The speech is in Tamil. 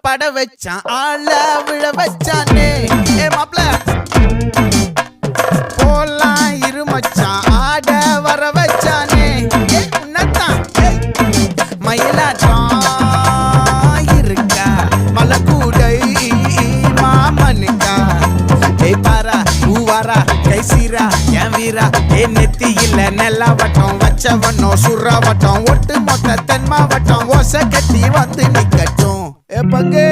பட வச்சான் ஆள விழ வச்சானே ஏ மாப்ள போலாம் இருமச்சான் ஆட வர வச்சானே ஏ உன்னதான் மயிலாட்டம் இருக்கா மலக்கூடை மாமனுக்கா ஏய் பாரா பூவாரா கைசீரா என் வீரா ஏ நெத்தி இல்ல நெல்லாவட்டம் வச்சவனும் சுறாவட்டம் ஒட்டு மொத்த தென் மாவட்டம் ஓசை கட்டி வந்து நிக்கட்டும் ஏ பங்கே